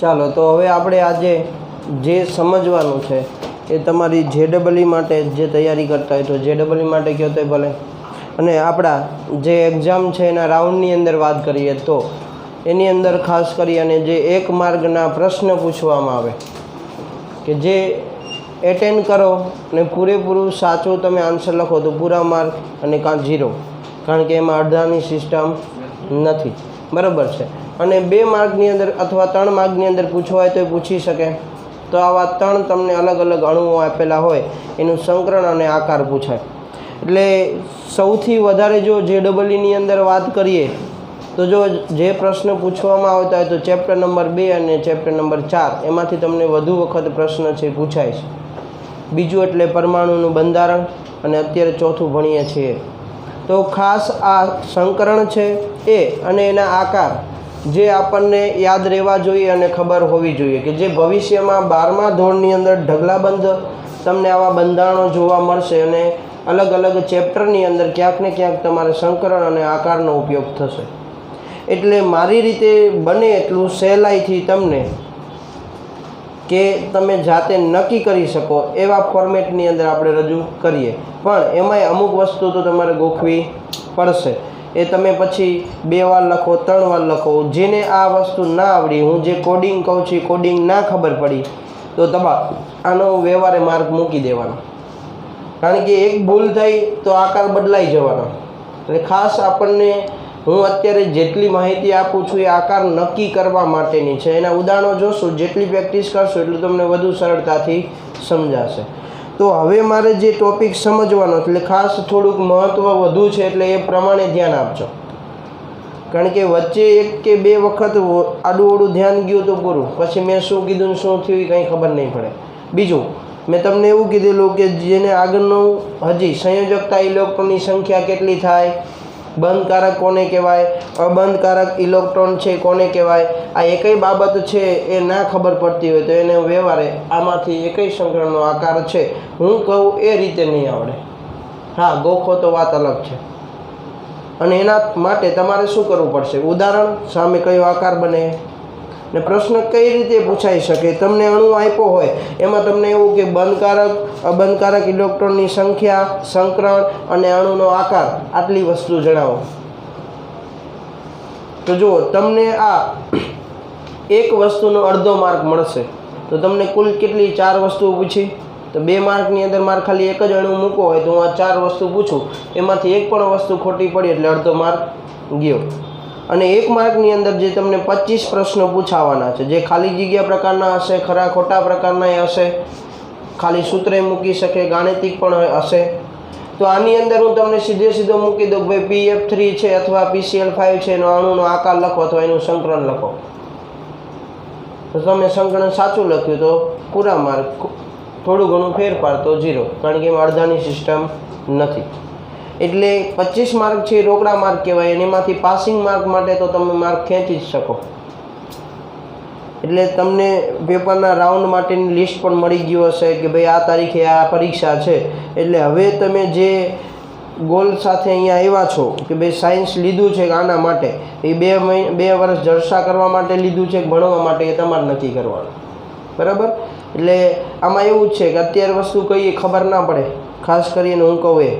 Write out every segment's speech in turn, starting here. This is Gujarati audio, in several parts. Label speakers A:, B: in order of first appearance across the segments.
A: ચાલો તો હવે આપણે આજે જે સમજવાનું છે એ તમારી JEE માટે જે તૈયારી કરતા હોય તો JEE માટે કહો તો ભલે, અને આપણા જે એક્ઝામ છે એના રાઉન્ડની અંદર વાત કરીએ તો એની અંદર ખાસ કરી અને જે 1 માર્કના પ્રશ્ન પૂછવામાં આવે કે જે એટેન્ડ કરો અને પૂરેપૂરું સાચું તમે આન્સર લખો તો પૂરા માર્ક અને કાં 0, કારણ કે એમાં અડધાની સિસ્ટમ નથી, બરાબર છે. અને 2 માર્કની અંદર અથવા 3 માર્કની અંદર પૂછવા હોય તો પૂછી શકે. તો આવા 3 તમને અલગ અલગ અણુઓ આપેલા હોય એનું સંકરણ અને આકાર પૂછાય. એટલે સૌથી વધારે જો JEEની અંદર વાત કરીએ તો જો જે પ્રશ્ન પૂછવામાં આવતા હોય તો ચેપ્ટર નંબર 2 અને ચેપ્ટર નંબર 4 એમાંથી તમને વધુ વખત પ્રશ્ન છે પૂછાય છે. બીજું એટલે પરમાણુનું બંધારણ, અને અત્યારે ચોથું ભણીએ છીએ. તો ખાસ આ સંકરણ છે એ અને એના આકાર જે આપણને યાદ રહેવા જોઈએ અને ખબર હોવી જોઈએ કે જે ભવિષ્યમાં 12મા ધોરણની અંદર ઢગલાબંધ તમને આવા બંધારણો જોવા મળશે અને અલગ અલગ ચેપ્ટરની અંદર ક્યાંક ને ક્યાંક તમારે સંકરણ અને આકારનો ઉપયોગ થશે. એટલે મારી રીતે બને એટલું સહેલાઈથી તમને કે તમે જાતે નક્કી કરી શકો એવા ફોર્મેટની અંદર આપણે રજૂ કરીએ. પણ એમાંય અમુક વસ્તુ તો તમારે ગોખવી પડશે. એ તમે પછી 2 વાર લખો, 3 વાર લખો. જેને આ વસ્તુ ના આવડી, હું જે કોડિંગ કહું છું કોડિંગ ના ખબર પડી તો તમારે આનો વ્યવહારે માર્ક મૂકી દેવાનો, કારણ કે એક ભૂલ થઈ તો આકાર બદલાઈ જવાનો. એટલે ખાસ આપણને હું અત્યારે જેટલી માહિતી આપું છું એ આકાર નક્કી કરવા માટેની છે. એના ઉદાહરણો જોશું, જેટલી પ્રેક્ટિસ કરશો એટલું તમને વધુ સરળતાથી સમજાશે. તો હવે મારે જે ટોપિક સમજવાનો એટલે ખાસ થોડુંક મહત્ત્વ વધુ છે, એટલે એ પ્રમાણે ધ્યાન આપજો. કારણ કે વચ્ચે 1 કે 2 વખત આડું ધ્યાન ગયું તો પૂરું, પછી મેં શું કીધું ને શું થયું એ કંઈ ખબર નહીં પડે. બીજું, મેં તમને એવું કીધેલું કે જેને આગળનું હજી સંયોજકતા ઇલેક્ટ્રોનની સંખ્યા કેટલી થાય, બંધકારક કોને કહેવાય, અબંધકારક ઇલેક્ટ્રોન છે કોને કહેવાય, આ એકય બાબત છે એ ના ખબર પડતી હોય તો એને વ્યવહારે આમાંથી એકય સંકરણનો આકાર છે હું કહું એ રીતે નહીં આવડે. હા, ગોખો તો વાત અલગ છે. અને એના માટે તમારે શું કરવું પડશે? ઉદાહરણ સામે કયો આકાર બને ને પ્રશ્ન કઈ રીતે પૂછાઈ શકે. તમને અણુ આપ્યો હોય એમાં તમને એવું કે બંધકારક અબંધકારક ઇલેક્ટ્રોનની સંખ્યા, સંકરણ અને અણુનો આકાર, આટલી વસ્તુ જણાવો. તો જુઓ, તમને આ એક વસ્તુનો અડધો માર્ક મળશે તો તમને કુલ કેટલી 4 વસ્તુઓ પૂછી? તો 2 માર્કની અંદર મારે ખાલી એક જ અણુ મૂકો હોય તો હું આ 4 વસ્તુ પૂછું, એમાંથી એક પણ વસ્તુ ખોટી પડી એટલે અડધો માર્ક ગયો. અને 1 માર્કની અંદર જે તમને 25 પ્રશ્નો પૂછાવાના છે, જે ખાલી જગ્યા પ્રકારના હશે, ખરા ખોટા પ્રકારના હશે, ખાલી સૂત્રે મૂકી શકે, ગાણિતિક પણ હશે. તો આની અંદર હું તમને સીધો મૂકી દઉં કે ભાઈ PF3 છે અથવા PCl5 છે, એનો અણુનો આકાર લખો અથવા એનું સંકલન લખો. તો તમે સંકલન સાચું લખ્યું તો પૂરા માર્ક, થોડું ઘણું ફેરફાર તો 0, કારણ કે એમાં અડધાની સિસ્ટમ નથી. એટલે 25 માર્ક છે એ રોકડા માર્ક કહેવાય, અને એમાંથી પાસિંગ માર્ક માટે તો તમે માર્ક ખેંચી જ શકો. એટલે તમને પેપરના રાઉન્ડ માટેની લિસ્ટ પણ મળી ગયું હશે કે ભાઈ આ તારીખે આ પરીક્ષા છે. એટલે હવે તમે જે ગોલ સાથે અહીંયા આવ્યા છો કે ભાઈ સાયન્સ લીધું છે આના માટે, એ 2 વર્ષ જલસા કરવા માટે લીધું છે કે ભણવા માટે, એ તમારે નક્કી કરવાનું, બરાબર. એટલે આમાં એવું જ છે કે અત્યારે વસ્તુ કઈ ખબર ના પડે, ખાસ કરીને હું કહું એ,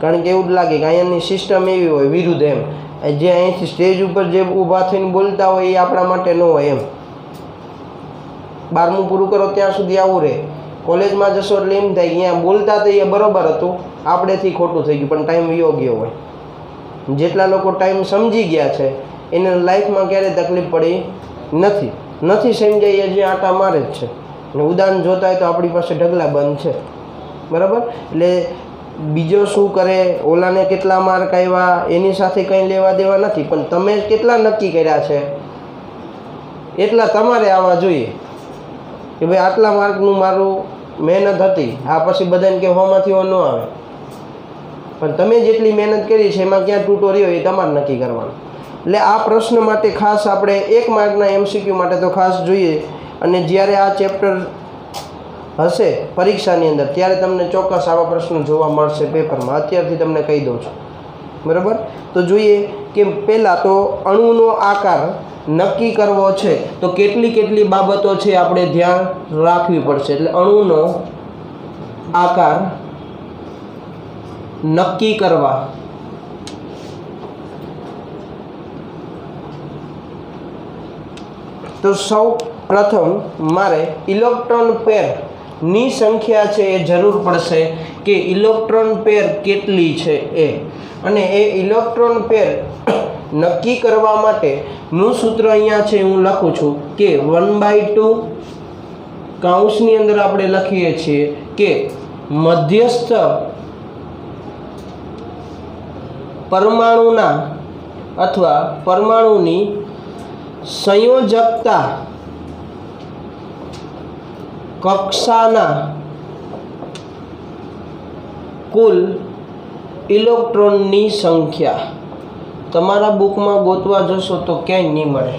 A: કારણ કે એવું જ લાગે કે અહીંયાની સિસ્ટમ એવી હોય વિરુદ્ધ એમ, જે અહીંથી સ્ટેજ ઉપર જે ઊભા થઈને બોલતા હોય એ આપણા માટે ન હોય એમ. 12મું પૂરું કરો ત્યાં સુધી આવું રહે, કોલેજમાં જશો એટલે એમ થાય કે અહીંયા બોલતા તો એ બરાબર હતું, આપણેથી ખોટું થઈ ગયું, પણ ટાઈમ વયો ગયો હોય. જેટલા લોકો ટાઈમ સમજી ગયા છે એને લાઈફમાં ક્યારેય તકલીફ પડી નથી સમજાય એ જે આટા મારે જ છે. અને ઉદાહરણ જોતા હોય તો આપણી પાસે ઢગલા બંધ છે, બરાબર. એટલે બીજો શું કરે, ઓલાને કેટલા માર્ક આવ્યા એની સાથે કંઈ લેવા દેવા નથી, પણ તમે કેટલા નક્કી કર્યા છે એટલા તમારે આવવા જોઈએ કે ભાઈ આટલા માર્કનું મારું મહેનત હતી. આ પછી બધાને કે હોમાંથી હો ન આવે, પણ તમે જેટલી મહેનત કરી છે એમાં ક્યાં તૂટો રહ્યો એ તમારે નક્કી કરવાનું. એટલે આ પ્રશ્ન માટે ખાસ આપણે 1 માર્કના MCQ માટે તો ખાસ જોઈએ. અને જ્યારે આ ચેપ્ટર હશે પરીક્ષાની અંદર ત્યારે તમને ચોક્કસ આવા પ્રશ્નો જોવા મળશે પેપરમાં, અત્યારથી તમને કહી દઉં છું, બરાબર. તો જોઈએ કે પહેલાં તો અણુનો આકાર નક્કી કરવો છે તો કેટલી બાબતો છે આપણે ધ્યાન રાખવી પડશે. એટલે અણુનો આકાર નક્કી કરવા તો સૌ પ્રથમ મારે ઇલેક્ટ્રોન પેરની સંખ્યા છે એ જરૂર પડશે કે ઇલેક્ટ્રોન પેર કેટલી છે એ, અને એ ઇલેક્ટ્રોન પેર નક્કી કરવા માટેનું સૂત્ર અહીંયા છે હું લખું છું કે 1/2 કૌંસની અંદર આપણે લખીએ છીએ કે મધ્યસ્થ પરમાણુના અથવા પરમાણુની સંયોજકતા કક્ષાના કુલ ઇલેક્ટ્રોનની સંખ્યા. તમારા બુકમાં ગોતવા જશો તો ક્યાંય નહીં મળે,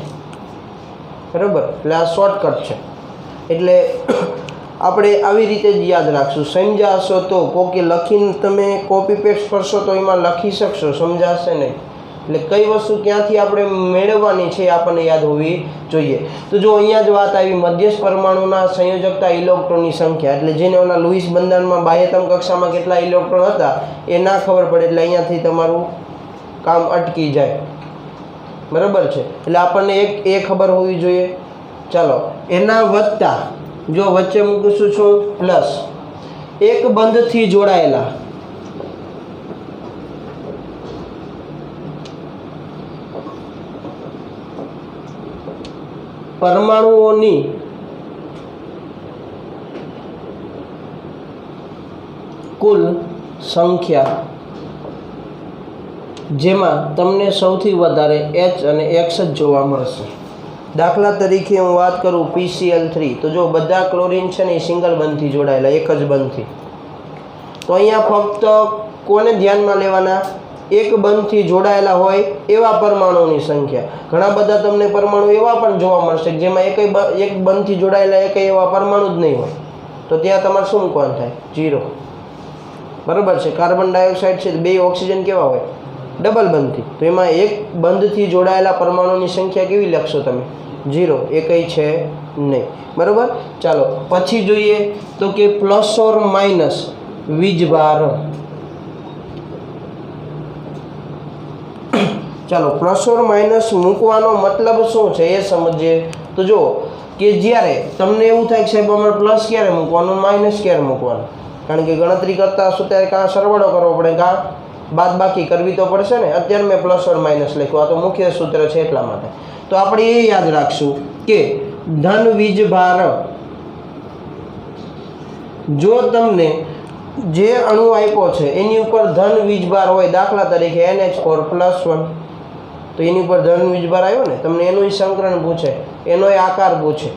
A: બરાબર? એટલે આ શોર્ટકટ છે. એટલે આપણે આવી રીતે જ યાદ રાખશું. સમજ્યા હશો તો કોકે લખીને તમે કોપી પેસ્ટ કરશો તો એમાં લખી શકશો, સમજાશે નહીં. એટલે કઈ વસ્તુ ક્યાંથી આપણે મેળવવાની છે આપણને યાદ હોવી જોઈએ. તો જો અહીંયા જ વાત આવી મધ્યસ્થ પરમાણુના સંયોજકતા ઇલેક્ટ્રોનની સંખ્યા, એટલે જેને ઓલા લુઈસ બંધારણમાં બાહ્યતમ કક્ષામાં કેટલા ઇલેક્ટ્રોન હતા એ ના ખબર પડે એટલે અહીંયાથી તમારું કામ અટકી જાય, બરાબર છે? એટલે આપણને એ ખબર હોવી જોઈએ. ચાલો, એના વત્તા જો વચ્ચે મૂકીશું છું પ્લસ એક બંધથી જોડાયેલા પરમાણુઓની કુલ સંખ્યા, જેમાં તમને સૌથી વધારે H અને X જ જોવા મળશે. દાખલા તરીકે હું વાત કરું PCl3, તો જો બધા ક્લોરીન છે ને એ સિંગલ બંધથી જોડાયેલા, એક જ બંધથી. તો અહીંયા ફક્ત કોને ધ્યાનમાં લેવાના? એક બંધથી જોડાયેલા હોય એવા પરમાણુઓની સંખ્યા. ઘણા બધા તમને પરમાણુ એવા પણ જોવા મળશે જેમાં એક બંધથી જોડાયેલા એક એવા પરમાણુ જ નહીં હોય, તો ત્યાં તમારે શું મૂકવાનું થાય? 0, બરાબર છે? કાર્બન ડાયોક્સાઇડ છે, 2 ઓક્સિજન કેવા હોય? ડબલ બંધથી. તો એમાં એક બંધથી જોડાયેલા પરમાણુની સંખ્યા કેવી લખશો તમે? 0, એ કંઈ છે નહીં, બરાબર? ચાલો પછી જોઈએ તો કે પ્લસ ઓર માઇનસ વીજભાર. ચાલો, પ્લસ ઓર માઇનસ મૂકવાનો મતલબ શું છે એ સમજીએ. તો જો કે જ્યારે તમને એવું થાય કે સાહેબ અમારે પ્લસ ક્યારે મૂકવાનું, માઇનસ ક્યારે મૂકવાનું, કારણ કે ગણતરી કરતા હશો ત્યારે કાં સરવાળો કરવો પડે કાં બાદ બાકી કરવી તો પડશે ને. અત્યારે મેં પ્લસ ઓર માઇનસ લખ્યું, આ તો મુખ્ય સૂત્ર છે એટલા માટે. તો આપણે એ યાદ રાખશું કે ધન વીજભાર, જો તમને જે અણુ આપ્યો છે એની ઉપર ધન વીજભાર હોય, દાખલા તરીકે NH4+1, તો એની ઉપર ધન વીજભાર આવ્યો ને, તમને એનું સંકરણ પૂછે, એનો આકાર પૂછે,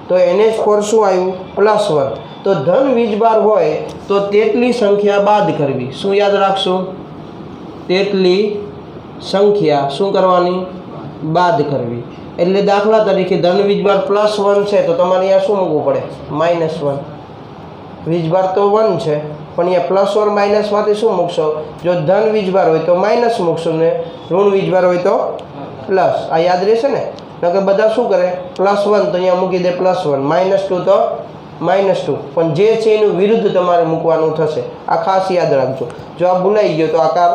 A: તો NH4 શું આવ્યું? +1. તો ધન વીજભાર હોય તો તેટલી સંખ્યા બાદ કરવી. શું યાદ રાખશું? તેટલી સંખ્યા શું કરવાની? બાદ કરવી. એટલે દાખલા તરીકે ધન વીજભાર +1 છે તો તમારે અહીંયા શું મૂકવું પડે? -1. વીજભાર તો 1 છે પણ અહીંયા પ્લસ ઓર માઇનસમાંથી શું મૂકશો? જો ધન વીજભાર હોય તો માઇનસ મૂકશો ને ઋણ વીજભાર હોય તો પ્લસ. આ યાદ રહેશે ને? નકર બધા શું કરે? +1 તો અહીંયા મૂકી દે +1, -2 તો -2, પણ જે છે એનું વિરુદ્ધ તમારે મૂકવાનું થશે. આ ખાસ યાદ રાખજો. જો આ ભૂલાઈ ગયો તો આકાર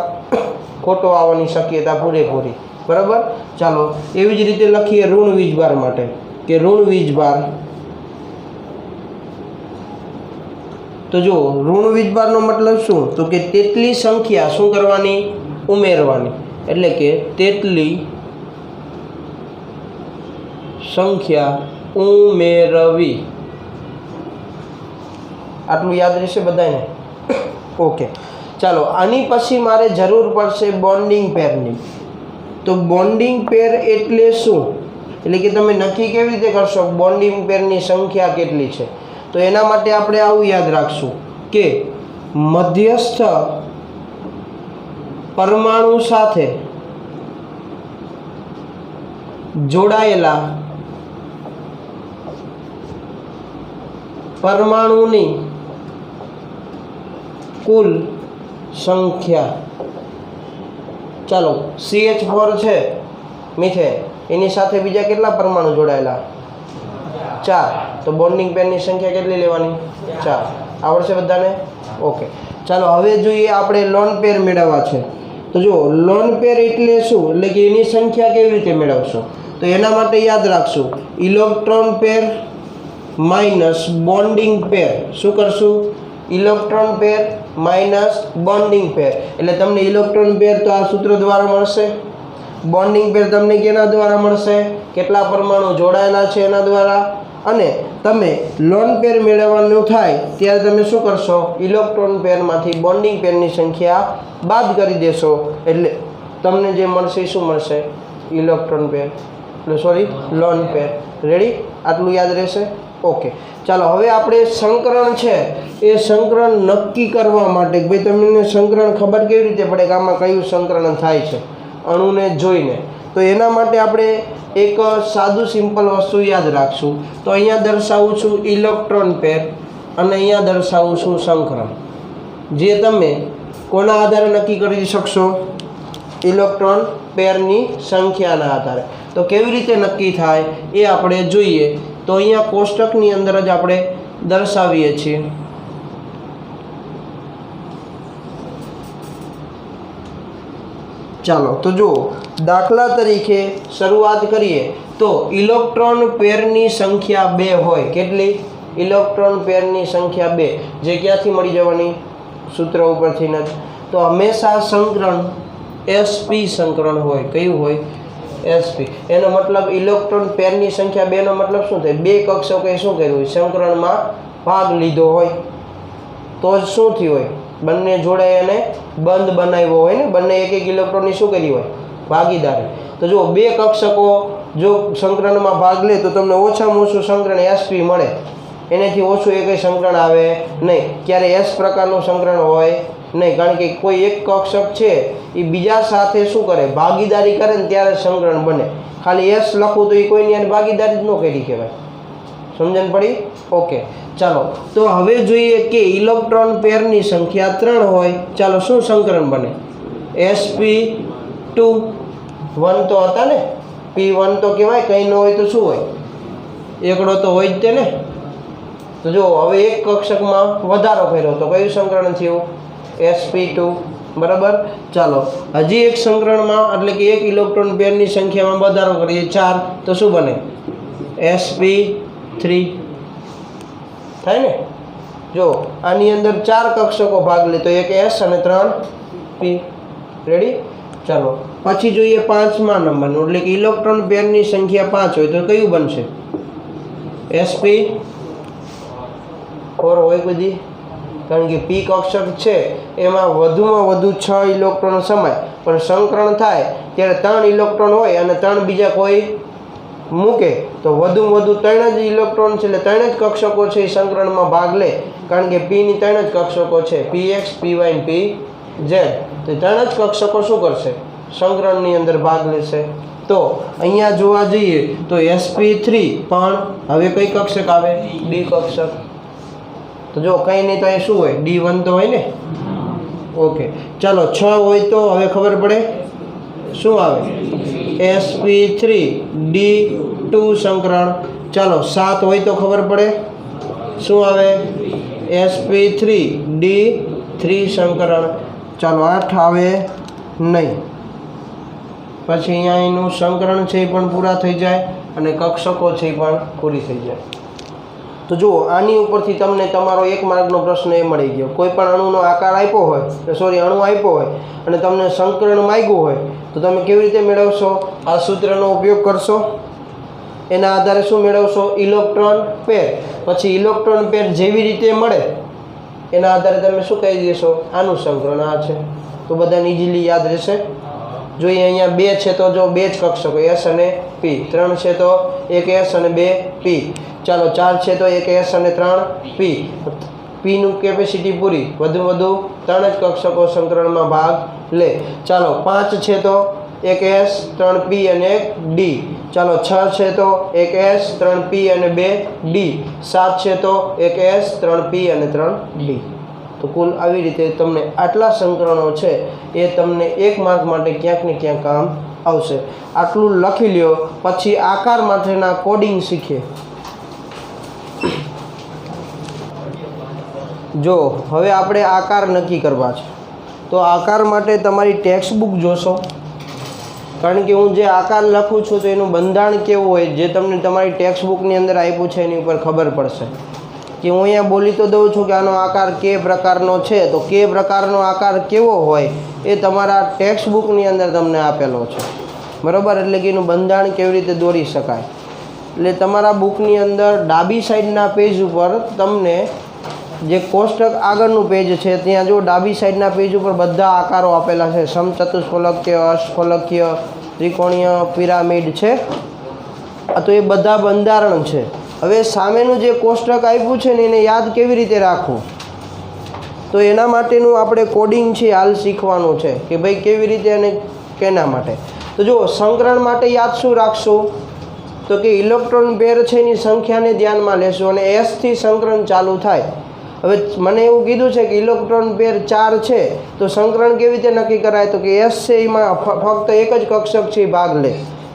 A: ખોટો આવવાની શક્યતા પૂરેપૂરી, બરાબર? ચાલો, એવી જ રીતે લખીએ ઋણ વીજભાર માટે કે ઋણ વીજભાર. તો જો ઋણ વીજભારનો મતલબ શું? તો કે તેટલી સંખ્યા શું કરવાની? ઉમેરવાની. એટલે કે તેટલી સંખ્યા ઉમેરવી. આટલું યાદ રહેશે બધાને? ઓકે, ચાલો આની પછી મારે જરૂર પડશે બોન્ડિંગ પેરની. તો બોન્ડિંગ પેર એટલે શું? એટલે કે તમે નક્કી કેવી રીતે કરશો બોન્ડિંગ પેરની સંખ્યા કેટલી છે? તો એના માટે આપણે આવું યાદ રાખશું કે મધ્યસ્થ પરમાણુ સાથે જોડાયેલા પરમાણુની કુલ સંખ્યા. ચાલો, CH4 છે મિથેન, એની સાથે બીજા કેટલા પરમાણુ જોડાયેલા? 4. તો બોન્ડિંગ પેરની સંખ્યા કેટલી લેવાની? 4. આવડશે બધાને? ઓકે, ચાલો હવે જોઈએ આપણે લોન પેર મેળવવા છે. તો જો લોન પેર એટલે શું, એટલે કે એની સંખ્યા કેવી રીતે મેળવશો? તો એના માટે યાદ રાખશું, ઇલેક્ટ્રોન પેર માઇનસ બોન્ડિંગ પેર. શું કરશું? ઇલેક્ટ્રોન પેર માઇનસ બોન્ડિંગ પેર. એટલે તમને ઇલેક્ટ્રોન પેર તો આ સૂત્ર દ્વારા મળશે, બોન્ડિંગ પેર તમને કેના દ્વારા મળશે? કેટલા પરમાણુ જોડાયેલા છે એના દ્વારા. અને તમે લોન પેર મેળવવાનું થાય ત્યારે તમે શું કરશો? ઇલેક્ટ્રોન પેરમાંથી બોન્ડિંગ પેરની સંખ્યા બાદ કરી દેશો, એટલે તમને જે મળશે એ શું મળશે? ઇલેક્ટ્રોન પેર, એટલે સોરી લોન પેર. રેડી? આટલું યાદ રહેશે? ઓકે, ચાલો હવે આપણે સંકરણ છે એ સંકરણ નક્કી કરવા માટે, ભાઈ તમને સંકરણ ખબર કેવી રીતે પડે કે આમાં કયું સંકરણ થાય છે અણુને જોઈને? તો એના માટે આપણે એક સાદું સિમ્પલ વસ્તુ યાદ રાખશું. તો અહીંયા દર્શાવું છું ઇલેક્ટ્રોન પેર અને અહીંયા દર્શાવું છું સંકરણ, જે તમે કોના આધારે નક્કી કરી શકશો? ઇલેક્ટ્રોન પેરની સંખ્યાના આધારે. તો કેવી રીતે નક્કી થાય એ આપણે જોઈએ. તો અહીંયા કોષ્ટકની અંદર જ આપણે દર્શાવીએ છીએ. ચાલો તો જુઓ, દાખલા તરીકે શરૂઆત કરીએ તો ઇલેક્ટ્રોન પેરની સંખ્યા 2 હોય. કેટલી? ઇલેક્ટ્રોન પેરની સંખ્યા 2, જે ક્યાંથી મળી જવાની? સૂત્ર ઉપરથી જ. તો હંમેશા સંકરણ sp સંકરણ હોય. કયું હોય? sp. એનો મતલબ ઇલેક્ટ્રોન પેરની સંખ્યા 2 નો મતલબ શું થાય? 2 કક્ષકોએ શું કર્યું હોય? સંકરણમાં ભાગ લીધો હોય. તો જ શું થયું હોય? બંને જોડે એને બંધ બનાવ્યો હોય ને, બંને એક એક ઇલેક્ટ્રોનની શું કરી હોય? ભાગીદારી. તો જો 2 કક્ષકો જો સંકરણમાં ભાગ લે તો તમને ઓછામાં ઓછું સંકરણ sp મળે. એનાથી ઓછું એ કંઈ સંકરણ આવે નહીં. ક્યારે s પ્રકારનું સંકરણ હોય નહીં, કારણ કે કોઈ એક કક્ષક છે એ બીજા સાથે શું કરે? ભાગીદારી કરે ને ત્યારે સંકરણ બને. ખાલી s લખું તો એ કોઈની યાર ભાગીદારી જ ન કરી કહેવાય. સમજણ પડી? ઓકે, ચાલો તો હવે જોઈએ કે ઇલેક્ટ્રોન પેરની સંખ્યા 3 હોય. ચાલો શું સંકરણ બને? sp2. 1 તો હતા ને, p1 તો કહેવાય. કંઈ ન હોય તો શું હોય? એકડો તો હોય જ તે ને. તો જો હવે એક કક્ષકમાં વધારો કર્યો તો કયું સંકરણ થયું? sp2. બરાબર. ચાલો હજી એક સંકરણમાં, એટલે કે એક ઇલેક્ટ્રોન પેરની સંખ્યામાં વધારો કરીએ 4, તો શું બને? sp3 થાય ને. જો આની અંદર 4 કક્ષકો ભાગ લે તો એક s અને 3 p. રેડી? ચાલો પછી જોઈએ 5મા નંબરનું, એટલે કે ઇલેક્ટ્રોન પેરની સંખ્યા 5 હોય તો કયું બનશે? sp4 હોય બધી, કારણ કે p કક્ષક છે એમાં વધુમાં વધુ 6 ઇલેક્ટ્રોન સમાય, પણ સંકરણ થાય ત્યારે 3 ઇલેક્ટ્રોન હોય અને 3 બીજા કોઈ મૂકે તો વધુમાં વધુ 3 જ ઇલેક્ટ્રોન છે, એટલે 3 જ કક્ષકો છે એ સંકરણમાં ભાગ લે. કારણ કે pની 3 જ કક્ષકો છે, px, py અને pz. તો 3 જ કક્ષકો શું કરશે? સંકરણની અંદર ભાગ લેશે. તો અહીંયા જોવા જઈએ તો sp3 પણ હવે કઈ કક્ષક આવે? d કક્ષક. તો જો કંઈ નહીં તો અહીં શું હોય? d1 તો હોય ને. ઓકે, ચાલો 6 હોય તો હવે ખબર પડે શું આવે? sp3 d2 સંકરણ. ચાલો 7 હોય તો ખબર પડે શું આવે? sp3 d3 સંકરણ. ચાલો 8 આવે નહીં. પછી અહીંયા એનું સંકરણ છે એ પણ પૂરા થઈ જાય અને કક્ષકો છે એ પણ પૂરી થઈ જાય. તો જુઓ, આની ઉપરથી તમને તમારો 1 માર્કનો પ્રશ્ન એ મળી ગયો. કોઈ પણ અણુનો આકાર આપ્યો હોય, અણુ આપ્યો હોય અને તમને સંકરણ માંગ્યું હોય તો તમે કેવી રીતે મેળવશો? આ સૂત્રનો ઉપયોગ કરશો. એના આધારે શું મેળવશો? Electron pair. પછી ઇલેક્ટ્રોન પેર જેવી રીતે મળે એના આધારે તમે શું કહી દેશો? આનું સંકરણ આ છે. તો બધાને ઇઝીલી યાદ રહેશે. જોઈએ અહીંયા 2 છે તો જો 2 જ કક્ષકો s અને p. 3 છે તો 1 s અને 2 p. ચાલો 4 છે તો 1 s અને 3 p. pનું કેપેસિટી પૂરી, વધુ 3 જ કક્ષકો સંકરણમાં ભાગ લે. ચાલો 5 છે તો 1 s 3 p અને 1 d. ચાલો 6 છે તો 1 s 3 p અને 2 d. 7 છે તો 1 s 3 p અને 3 d. તો કુલ આવી રીતે તમને આટલા સંકરણો છે એ તમને 1 માર્ક માટે ક્યાંક ને ક્યાંક કામ આવશે. આટલું લખી લ્યો. પછી આકાર માટેના કોડિંગ શીખીએ. જો હવે આપણે આકાર નક્કી કરવા છે, તો આકાર માટે તમારી ટેક્સ્ટ બુક જોશો, કારણ કે હું જે આકાર લખું છું તો એનું બંધારણ કેવું હોય જે તમને તમારી ટેક્સ્ટ બુકની અંદર આપ્યું છે એની ઉપર ખબર પડશે. કે હું અહીંયા બોલી તો દઉં છું કે આનો આકાર કે પ્રકારનો છે, તો કે પ્રકારનો આકાર કેવો હોય એ તમારા ટેક્સ્ટ બુકની અંદર તમને આપેલો છે, બરાબર. એટલે કે એનું બંધારણ કેવી રીતે દોરી શકાય. એટલે તમારા બુકની અંદર ડાબી સાઈડના પેજ ઉપર તમને જે કોષ્ટક આગળનું પેજ છે ત્યાં જો ડાબી સાઈડના પેજ ઉપર બધા આકારો આપેલા છે. સમચતુષ્ફલકીય, અષ્ટફલકીય, ત્રિકોણીય, પિરામિડ છે. તો એ બધા બંધારણ છે. હવે સામેનું જે કોષ્ટક આપ્યું છે ને એને યાદ કેવી રીતે રાખવું, તો એના માટેનું આપણે કોડિંગ છે હાલ શીખવાનું છે કે ભાઈ કેવી રીતે અને કેના માટે. તો જો સંકરણ માટે યાદ શું રાખશું, તો કે ઇલેક્ટ્રોન પેર છે એની સંખ્યાને ધ્યાનમાં લેશું અને એસથી સંકરણ ચાલુ થાય. હવે મને એવું કીધું છે કે ઇલેક્ટ્રોન પેર 4 છે, તો સંકરણ કેવી રીતે નક્કી કરાય, તો કે એસ છે એમાં ફક્ત એક જ કક્ષક છે ભાગ લે.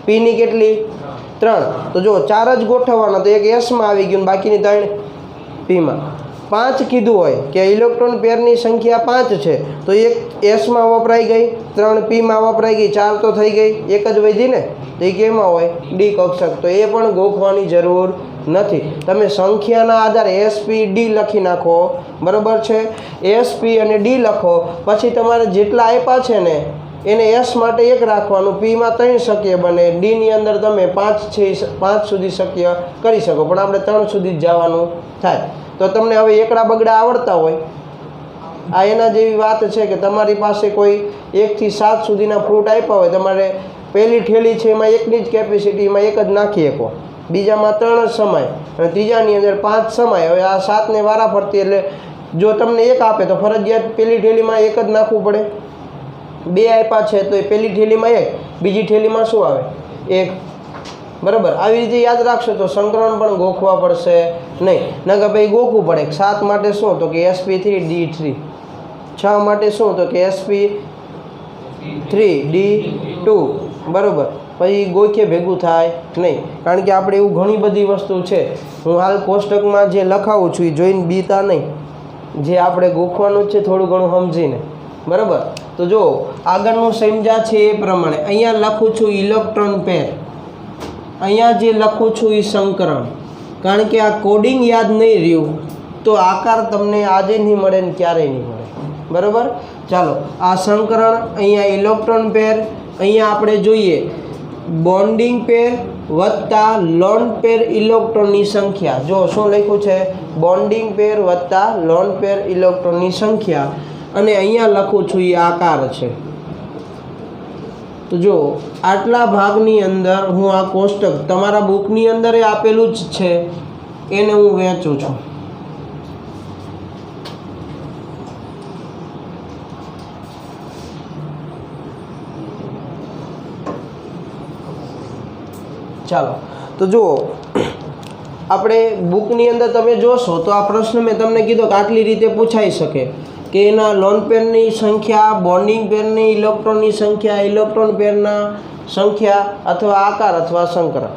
A: પીની કેટલી 3, તો જો 4 જ ગોઠવવાના, તો એક એસમાં આવી ગયું, બાકીની 3 પીમાં. 5 કીધું હોય કે ઇલેક્ટ્રોન પેરની સંખ્યા 5 છે, તો એક એસમાં વપરાઈ ગઈ, 3 પીમાં વપરાઈ ગઈ, 4 તો થઈ ગઈ, એક જ વધી ને, તો એ કેમાં હોય ડી કક્ષક. તો એ પણ ગોખવાની જરૂર નથી. તમે સંખ્યાના આધારે એસપી ડી લખી નાખો, બરાબર છે. એસપી અને ડી લખો, પછી તમારે જેટલા આપ્યા છે ને એને એસ માટે 1 રાખવાનું, પીમાં 3 શક્ય બને, ડીની અંદર તમે 5 સુધી શક્ય કરી શકો, પણ આપણે 3 સુધી જ જવાનું થાય. તો તમને હવે એકડા બગડા આવડતા હોય, આ એના જેવી વાત છે કે તમારી પાસે કોઈ 1 થી 7 સુધીના ફ્રૂટ આપ્યા હોય, તમારે પહેલી ઠેલી છે એમાં 1ની જ કેપેસિટી, એમાં 1 જ નાખી શકો, બીજામાં 3 જ સમાય અને ત્રીજાની અંદર 5 સમાય. હવે આ 7ને વારા ફરતી, એટલે જો તમને 1 આપે તો ફરજિયાત પહેલી ઠેલીમાં 1 જ નાખવું પડે. 2 આપ્યા છે તો એ પહેલી ઠેલીમાં 1, બીજી ઠેલીમાં શું આવે 1, બરાબર. આવી રીતે યાદ રાખશો તો સંકરણ પણ ગોખવા પડશે નહીં. ના કે ભાઈ ગોખવું પડે. 7 માટે શું, તો કે SP3 D3, 6 માટે શું, તો કે SP3 D2, બરાબર. પછી ગોખે ભેગું થાય નહીં, કારણ કે આપણે એવું ઘણી બધી વસ્તુ છે. હું હાલ કોષ્ટકમાં જે લખાવું છું એ જોઈને બીતા નહીં, જે આપણે ગોખવાનું જ છે થોડું ઘણું સમજીને, બરાબર. તો જો આગળનું સમજ્યા છે એ પ્રમાણે અહીંયા લખું છું ઇલેક્ટ્રોન પેર, અહીંયા જે લખું છું એ સંકરણ. કારણ કે આ કોડિંગ યાદ નહીં રહ્યું તો આકાર તમને આજે નહીં મળે ને ક્યારેય નહીં મળે, બરાબર. ચાલો આ સંકરણ, અહીંયા ઇલેક્ટ્રોન પેર, અહીંયા આપણે જોઈએ બોન્ડિંગ પેર વત્તા લોન પેર ઇલેક્ટ્રોનની સંખ્યા. જો શું લખ્યું છે, બોન્ડિંગ પેર વત્તા લોન પેર ઇલેક્ટ્રોનની સંખ્યા, અને અહીંયા લખું છું એ આકાર છે. તો જો આટલા ભાગની અંદર હું આ કોષ્ટક તમારા બુકની અંદર આપેલું જ છે એને હું વહેંચું છું. ચાલો તો જુઓ આપણે બુકની અંદર તમે જોશો તો આ પ્રશ્ન મેં તમને કીધો કે આટલી રીતે પૂછાઈ શકે કે એના લોન પેરની સંખ્યા, બોન્ડિંગ પેરની ઇલેક્ટ્રોનની સંખ્યા, ઇલેક્ટ્રોન પેરના સંખ્યા અથવા આકાર અથવા સંકરણ.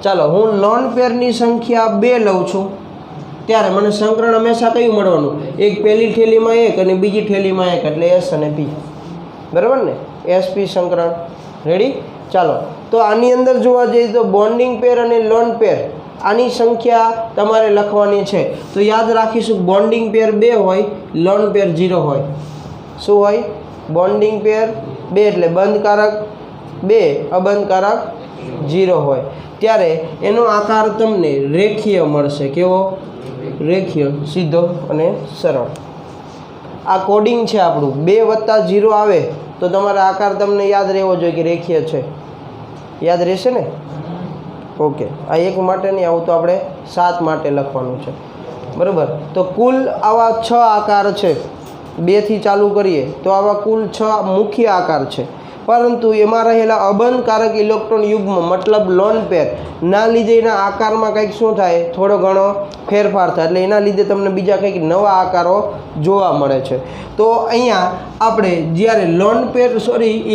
A: ચાલો હું લોન પેરની સંખ્યા 2 લઉં છું, ત્યારે મને સંકરણ હંમેશા કયું મળવાનું, એક પહેલી ઠેલીમાં 1 અને બીજી ઠેલીમાં 1, એટલે એસ અને પી, બરાબર ને. SP સંકરણ રેડી. ચાલો તો આની અંદર જોવા જઈએ તો બોન્ડિંગ પેર અને લોન પેર આની સંખ્યા તમારે લખવાની છે. તો યાદ રાખીશું બોન્ડિંગ પેર 2 હોય, લોન પેર 0 હોય. શું હોય, બોન્ડિંગ પેર 2 એટલે બંધકારક 2, અબંધકારક 0 હોય. ત્યારે એનો આકાર તમને રેખીય મળશે. કેવો, રેખીય, સીધો અને સરળ. આ કોડિંગ છે આપણું. 2 વત્તા 0 આવે તો તમારા આકાર તમને યાદ રહેવો જોઈએ કે રેખીય છે. યાદ રહેશે ને? ઓકે. આ 1 માટે નહીં, આવું તો આપણે 7 માટે લખવાનું છે, બરાબર. તો કુલ આવા 6 આકાર છે. 2 થી ચાલુ કરીએ તો આવા કુલ 6 મુખ્ય આકાર છે. પરંતુ એમાં રહેલા અબંધકારક ઇલેક્ટ્રોન યુગ્મ મતલબ લોન પેર ના લીધે એના આકારમાં કંઈક શું થાય, થોડો ઘણો ફેરફાર થાય, એટલે એના લીધે તમને બીજા કંઈક નવા આકારો જોવા મળે છે. તો અહીંયા આપણે જ્યારે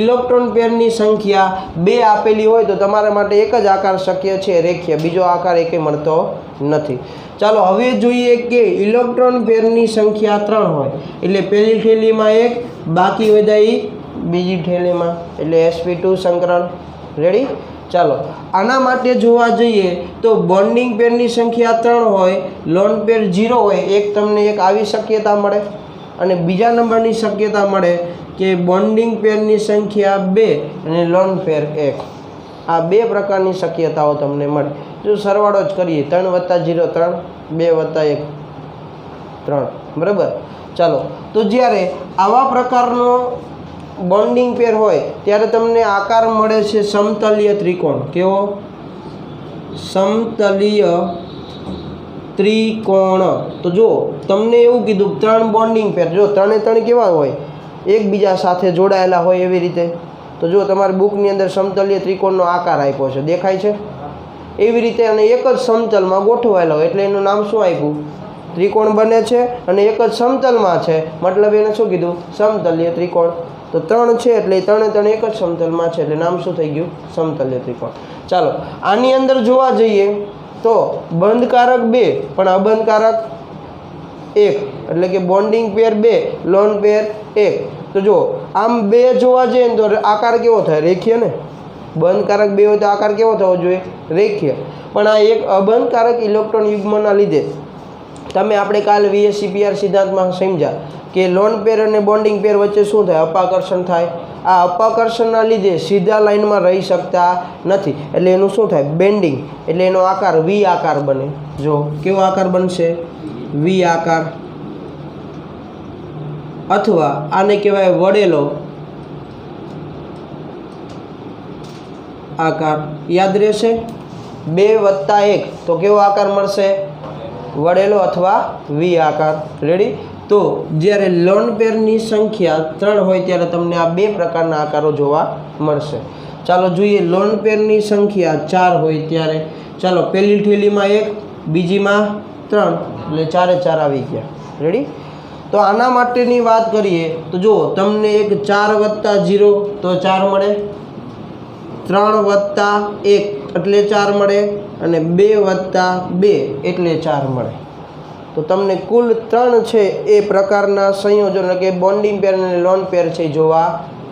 A: ઇલેક્ટ્રોન પેરની સંખ્યા 2 આપેલી હોય તો તમારા માટે એક જ આકાર શક્ય છે, રેખીય, બીજો આકાર એકે મળતો નથી. ચાલો હવે જોઈએ કે ઇલેક્ટ્રોન પેરની સંખ્યા 3 હોય એટલે પહેલી થેલીમાં 1, બાકી બધા બીજી થેલીમાં, એટલે sp2 સંકરણ. રેડી? ચાલો આના માટે જોવા જઈએ તો બોન્ડિંગ પેરની સંખ્યા 3 હોય, લોન પેર 0 હોય, એક તમને એક આવી શક્યતા મળે, અને બીજા નંબરની શક્યતા મળે કે બોન્ડિંગ પેરની સંખ્યા 2 અને લોન પેર 1. આ 2 પ્રકારની શક્યતાઓ તમને મળે. જો સરવાળો જ કરીએ 3 + 0 3, 2 + 1 3, બરાબર. ચાલો તો જ્યારે આવા પ્રકારનો બોન્ડિંગ પેર હોય ત્યારે તમને આકાર મળે છે સમતલીય ત્રિકોણ. કેવો? સમતલીય ત્રિકોણ. તો જો તમને એવું કીધું 3 બોન્ડિંગ પેર, જો 3 કેવા હોય, એકબીજા સાથે જોડાયેલા હોય એવી રીતે. તો જો તમારી બુકની અંદર સમતલીય ત્રિકોણનો આકાર આપ્યો છે, દેખાય છે એવી રીતે, અને એક જ સમતલમાં ગોઠવાયેલા હોય એટલે એનું નામ શું આપ્યું? ત્રિકોણ બને છે, અને એક જ સમતલમાં છે, મતલબ એને શું કીધું? સમતલીય ત્રિકોણ. તો 3 છે એટલે 3 એક જ સમતલમાં છે એટલે નામ શું થઈ ગયું? સમતલીય ત્રિકોણ. ચાલો આની અંદર જોવા જઈએ તો બંધકારક 2 પણ અબંધકારક 1, એટલે કે બોન્ડિંગ પેર 2, લોન પેર 1. તો જો આમ 2 જોવા જઈએ ને તો આકાર કેવો થાય? રેખીય ને. બંધકારક 2 હોય તો આકાર કેવો થવો જોઈએ? રેખીય. પણ આ એક અબંધકારક ઇલેક્ટ્રોન યુગ્મના લીધે તમે આપણે કાલ VSEPR સિદ્ધાંતમાં સમજ્યા કે લોન પેર અને બોન્ડિંગ પેર વચ્ચે શું થાય? અપાકર્ષણ થાય. આ અપાકર્ષણના લીધે સીધા લાઇનમાં રહી શકતા નથી, એટલે એનું શું થાય? બેન્ડિંગ. એટલે એનો આકાર V આકાર બને. જો કેવો આકાર બનશે? V આકાર. અથવા આને કહેવાય વળેલો આકાર. યાદ રહેશે? 2 + 1 તો કેવો આકાર મળશે? વળેલો અથવા V આકાર. રેડી? તો જ્યારે લોન પેરની સંખ્યા 3 હોય ત્યારે તમને આ 2 પ્રકારના આકારો જોવા મળશે. ચાલો જોઈએ લોન પેરની સંખ્યા 4 હોય ત્યારે. ચાલો પહેલી થેલીમાં 1, બીજીમાં 3, એટલે 4 આવી ગયા. રેડી? તો આના માટેની વાત કરીએ તો જો તમને એક 4 + 0 તો 4 મળે, 3 + 1 એટલે 4 મળે, અને 2 + 2 એટલે 4 મળે. તો તમને કુલ 3 છે એ પ્રકારના સંયોજનો કે બોન્ડિંગ પેર અને લોન પેર છે જોવા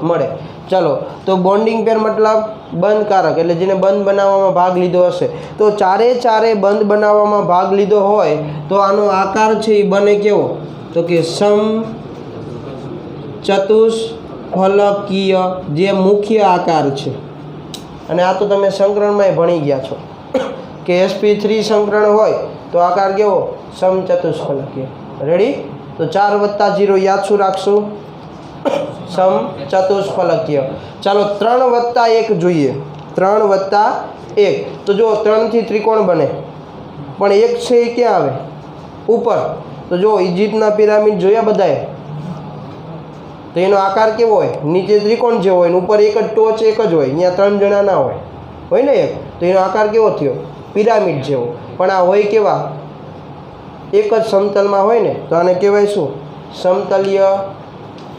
A: મળે. ચાલો તો બોન્ડિંગ પેર મતલબ બંધકારક, એટલે જેને બંધ બનાવવામાં ભાગ લીધો હશે. તો 4 બંધ બનાવવામાં ભાગ લીધો હોય તો આનો આકાર છે એ બને કેવો? તો કે સમચતુષ્ફલકીય, જે મુખ્ય આકાર છે. અને આ તો તમે સંકરણમાં ભણી ગયા છો કે sp3 સંકરણ હોય તો આકાર કેવો? સમચતુષ્ફલકીય. રેડી? તો 4 + 0 યાદ શું રાખશું? સમચતુષ્ફલકીય. ચાલો 3 + 1 જોઈએ. 3 + 1 તો જો 3 થી ત્રિકોણ બને, પણ 1 છે એ ક્યાં આવે? ઉપર. તો જો ઇજિપ્તના પિરામિડ જોયા બધાએ, તો એનો આકાર કેવો હોય? નીચે ત્રિકોણ જેવો હોય, ઉપર એક જ ટોચ એક જ હોય, અહીંયા 3 જણા ના હોય, હોય ને એક. તો એનો આકાર કેવો થયો? પિરામિડ જેવો. પણ આ હોય કેવા? એક જ સમતલમાં હોય ને, તો આને કહેવાય શું? સમતલીય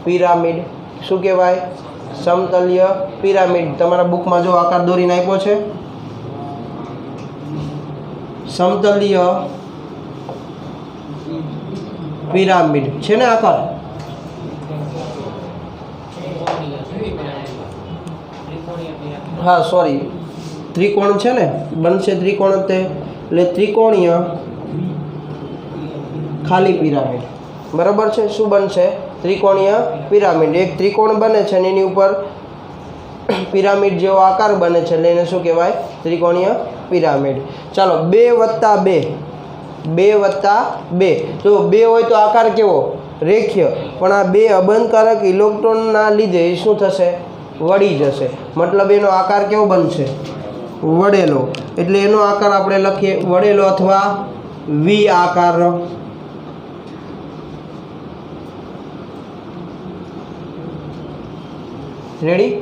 A: પિરામિડ. શું કહેવાય? સમતલીય પિરામિડ. તમારા બુકમાં જો આકાર દોરીને આપ્યો છે, સમતલીય પિરામિડ છે ને આકાર. હા સોરી, ત્રિકોણ છે ને, બનશે ત્રિકોણ તે, એટલે ત્રિકોણીય ખાલી પિરામિડ. બરાબર છે? શું બનશે? ત્રિકોણીય પિરામિડ. એક ત્રિકોણ બને છે અને એની ઉપર પિરામિડ જેવો આકાર બને છે, એટલે એને શું કહેવાય? ત્રિકોણીય પિરામિડ. ચાલો 2 + 2 તો 2 હોય તો આકાર કેવો? રેખીય. પણ આ 2 અબંધકારક ઇલેક્ટ્રોનના લીધે શું થશે? વળી જશે. મતલબ એનો આકાર કેવો બનશે? વળેલો. એટલે એનો આકાર આપણે લખીએ વળેલો અથવા V આકાર. રેડી?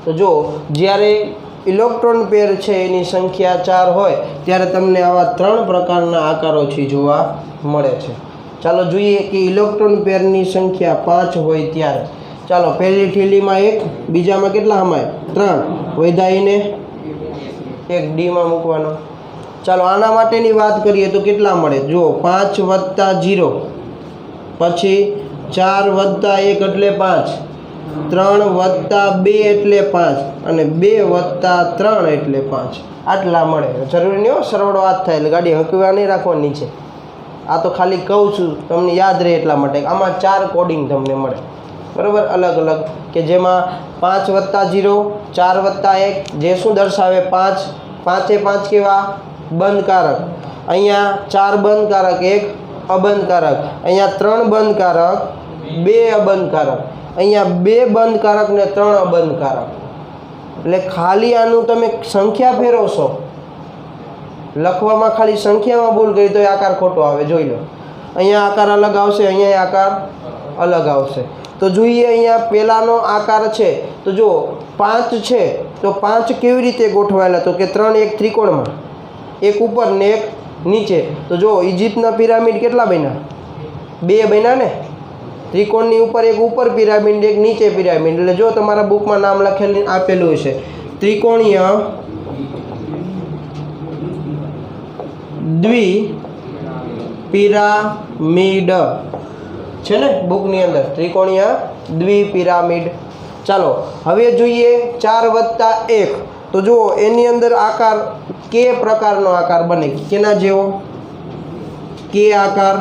A: તો જો જ્યારે ઇલેક્ટ્રોન પેર છે એની સંખ્યા 4 હોય ત્યારે તમને આવા 3 પ્રકારના આકારો છે જોવા મળે છે. ચાલો જોઈએ કે ઇલેક્ટ્રોન પેરની સંખ્યા 5 હોય ત્યારે. ચાલો પહેલી થેલીમાં 1, બીજામાં કેટલા હમાય 3, વૈધાઈને 1 ડીમાં મૂકવાનો. ચાલો આના માટેની વાત કરીએ તો કેટલા મળે? જો 5 + 0, પછી 4 + 1 એટલે 5, 3 + 2 એટલે 5 અને 2 + 3 એટલે 5. આટલા મળે. જરૂરી નહીં હો સરવાળો હાથ થાય એટલે ગાડી હંકવા નહીં રાખવાની છે. આ તો ખાલી કહું છું તમને યાદ રહે એટલા માટે. આમાં 4 કોડિંગ તમને મળે બરાબર, અલગ અલગ, કે જેમાં 5 + 0, 4 + 1 જે શું દર્શાવે 5, 5 એ 5 કેવા બંધકારક. અહીંયા 4 બંધકારક, 1 અબંધકારક. અહીંયા 3 બંધકારક, 2 અબંધકારક. અહીંયા 2 બંધકારક ને 3 અબંધકારક. એટલે ખાલી આનું તમે સંખ્યા ફેરવશો, લખવામાં ખાલી સંખ્યામાં ભૂલ કરી તો એ આકાર ખોટો આવે. જોઈ લો, અહીંયા આકાર અલગ આવશે, અહીંયા આકાર અલગ આવશે. તો જોઈએ અહીંયા પહેલાનો આકાર છે તો જો 5 છે તો 5 કેવી રીતે ગોઠવાયેલા? તો કે 3 એક ત્રિકોણમાં, એક ઉપર ને એક નીચે. તો જો ઇજિપ્તના પિરામિડ કેટલા બન્યા? 2 બન્યા ને. ત્રિકોણની ઉપર એક ઉપર પિરામિડ, એક નીચે પિરામિડ. એટલે જો તમારા બુકમાં નામ લખેલું આપેલું હશે ત્રિકોણીય દ્વિપિરામિડ છે ને બુકની અંદર, ત્રિકોણીય દ્વિપિરામિડ. ચાલો હવે જોઈએ 4 + 1. તો જુઓ એની અંદર આકાર કે પ્રકારનો આકાર બને. કેના જેવો? કે આકાર,